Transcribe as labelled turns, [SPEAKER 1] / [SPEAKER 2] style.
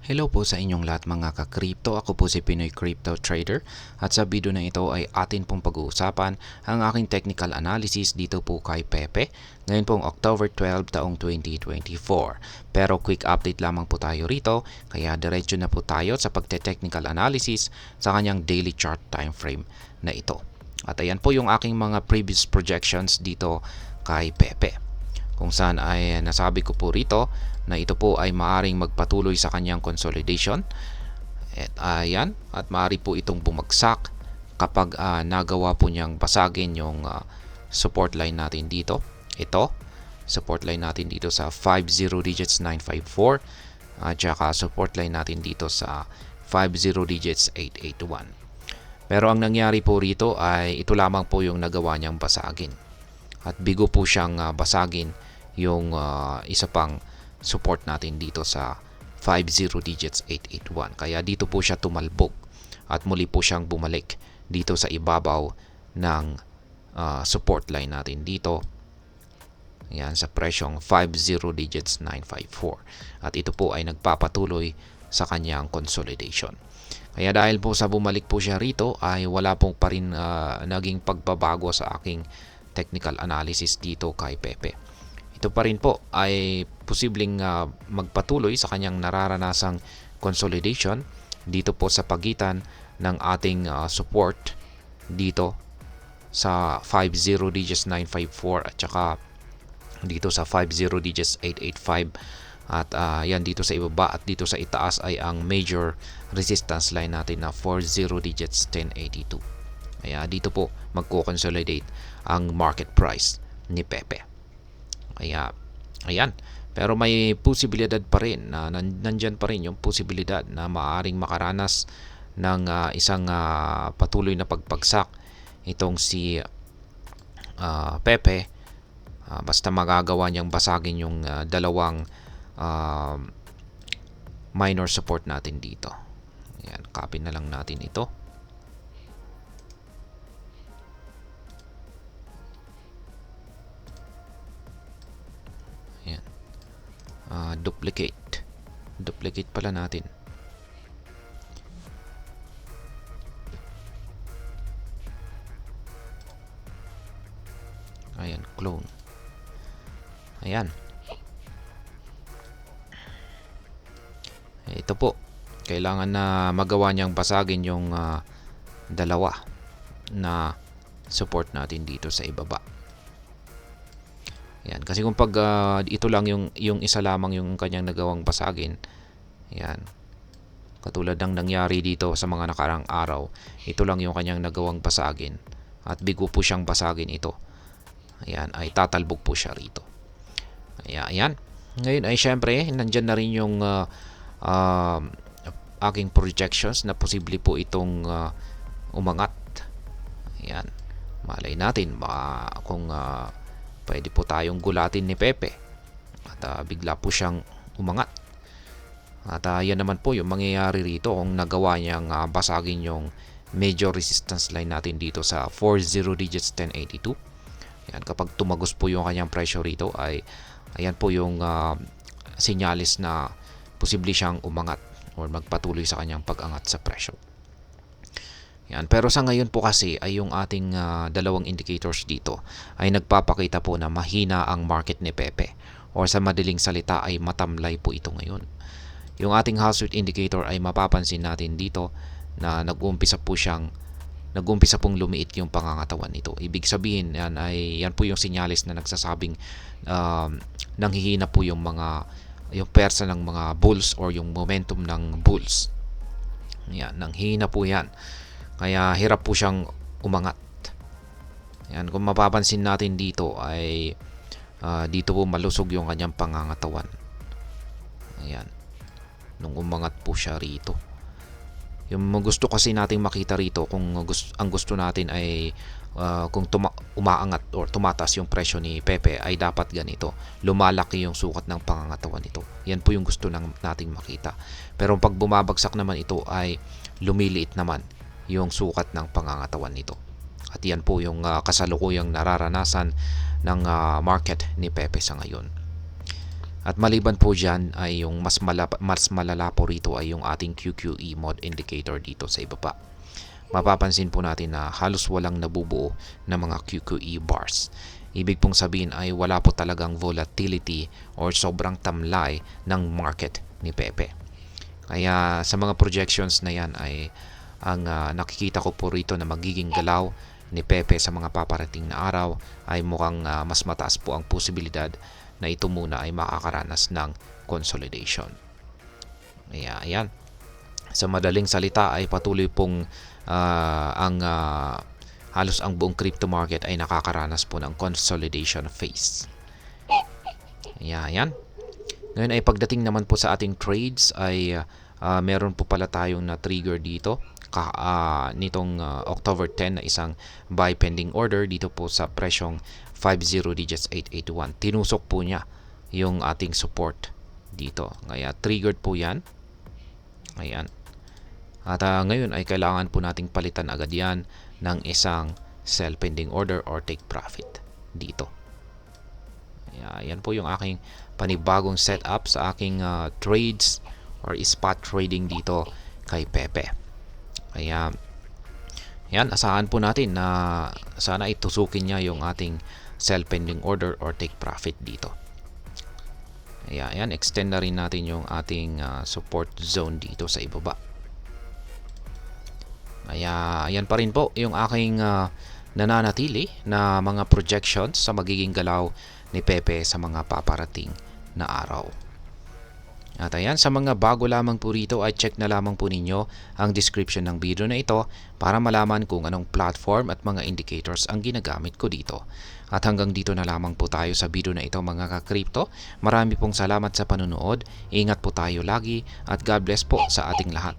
[SPEAKER 1] Hello po sa inyong lahat mga ka-crypto. Ako po si Pinoy Crypto Trader at sa video na ito ay atin pong pag-uusapan ang aking technical analysis dito po kay Pepe ngayon pong October 12 taong 2024. Pero quick update lamang po tayo rito kaya diretso na po tayo sa pagte-technical analysis sa kanyang daily chart time frame na ito. At ayan po yung aking mga previous projections dito kay Pepe, kung saan ay nasabi ko po rito na ito po ay maaring magpatuloy sa kanyang consolidation. At ayan, at maaari po itong bumagsak kapag nagawa po niyang basagin yung support line natin dito. Ito, support line natin dito sa 50 digits 954 at saka support line natin dito sa 50 digits 881. Pero ang nangyari po rito ay ito lamang po yung nagawa niyang basagin. At bigo po siyang basagin yung isa pang support natin dito sa 50 digits 881. Kaya dito po siya tumalbog at muli po siyang bumalik dito sa ibabaw ng support line natin dito. Yan, sa presyong 50 digits 954. At ito po ay nagpapatuloy sa kanyang consolidation. Kaya dahil po sa bumalik po siya rito ay wala pong pa rin naging pagbabago sa aking technical analysis dito kay Pepe. Ito pa rin po ay posibleng magpatuloy sa kanyang nararanasang consolidation dito po sa pagitan ng ating support dito sa 50 digits 954 at saka dito sa 50 digits 885. At yan dito sa ibaba at dito sa itaas ay ang major resistance line natin na 40 digits 1082. Kaya dito po magko-consolidate ang market price ni Pepe. Kaya ayan, pero may posibilidad pa rin na nandyan pa rin yung posibilidad na maaring makaranas ng isang patuloy na pagpagsak itong si Pepe, basta magagawa niyang basagin yung dalawang minor support natin dito. Ayan, copy na lang natin ito. Ayan. Duplicate pala natin. Ayan, clone. Ayan. Ito po, kailangan na magawa niyang basagin yung dalawa na support natin dito sa ibaba. Yan, kasi kung pag ito lang yung isa lamang yung kanyang nagawang basagin, yan, katulad ng nangyari dito sa mga nakarang araw, ito lang yung kanyang nagawang basagin at bigo po siyang basagin ito. Ayan, ay tatalbog po siya rito. Ayan. Ngayon ay syempre, nandyan na rin yung aking projections na posible po itong umangat. Ayan. Malay natin baka kung pwede po tayong gulatin ni Pepe at bigla po siyang umangat. At yan naman po yung mangyayari rito kung nagawa niyang basagin yung major resistance line natin dito sa 40 digits 1082. Yan, kapag tumagos po yung kanyang presyo rito ay ayan po yung sinyalis na posible siyang umangat or magpatuloy sa kanyang pag-angat sa presyo. Yan, pero sa ngayon po kasi ay yung ating dalawang indicators dito ay nagpapakita po na mahina ang market ni Pepe, or sa madaling salita ay matamlay po ito ngayon. Yung ating Hall Street indicator ay mapapansin natin dito na nag-uumpisa pong lumiit yung pangangatawan nito. Ibig sabihin yan po yung sinyalis na nagsasabing nanghihina po yung persa ng mga bulls or yung momentum ng bulls. Yan, nanghihina po yan. Kaya hirap po siyang umangat. Yan, kung mapapansin natin dito ay dito po malusog yung kanyang pangangatawan. Ayan. Nung umangat po siya rito. Yung gusto kasi nating makita rito kung ang gusto natin ay kung umaangat or tumataas yung presyo ni Pepe ay dapat ganito. Lumalaki yung sukat ng pangangatawan nito. Yan po yung gusto nating makita. Pero pag bumabagsak naman ito ay lumiliit naman yung sukat ng pangangatawan nito. At yan po yung kasalukuyang nararanasan ng market ni Pepe sa ngayon. At maliban po dyan ay yung mas malala po rito ay yung ating QQE mode indicator dito sa ibaba. Mapapansin po natin na halos walang nabubuo na mga QQE bars. Ibig pong sabihin ay wala po talagang volatility or sobrang tamlay ng market ni Pepe. Kaya sa mga projections na yan ay ang nakikita ko po rito na magiging galaw ni Pepe sa mga paparating na araw ay mukhang mas mataas po ang posibilidad na ito muna ay makakaranas ng consolidation. Ayan. Sa madaling salita ay patuloy pong halos ang buong crypto market ay nakakaranas po ng consolidation phase. Ayan. Ngayon ay pagdating naman po sa ating trades ay meron po pala tayong na-trigger dito nitong October 10 na isang buy pending order dito po sa presyong 50 digits 881. Tinusok po niya yung ating support dito. Kaya triggered po yan. Ayan. At ngayon ay kailangan po nating palitan agad yan ng isang sell pending order or take profit dito. Ayan po yung aking panibagong setup sa aking trades or spot trading dito kay Pepe. Kaya yan, asahan po natin na sana itusukin niya yung ating sell pending order or take profit dito. Ayan, extend na rin natin yung ating support zone dito sa ibaba. Ayan pa rin po yung aking nananatili na mga projections sa magiging galaw ni Pepe sa mga paparating na araw. At ayan, sa mga bago lamang po rito ay check na lamang po ninyo ang description ng video na ito para malaman kung anong platform at mga indicators ang ginagamit ko dito. At hanggang dito na lamang po tayo sa video na ito mga ka-crypto. Marami pong salamat sa panunood, ingat po tayo lagi at God bless po sa ating lahat.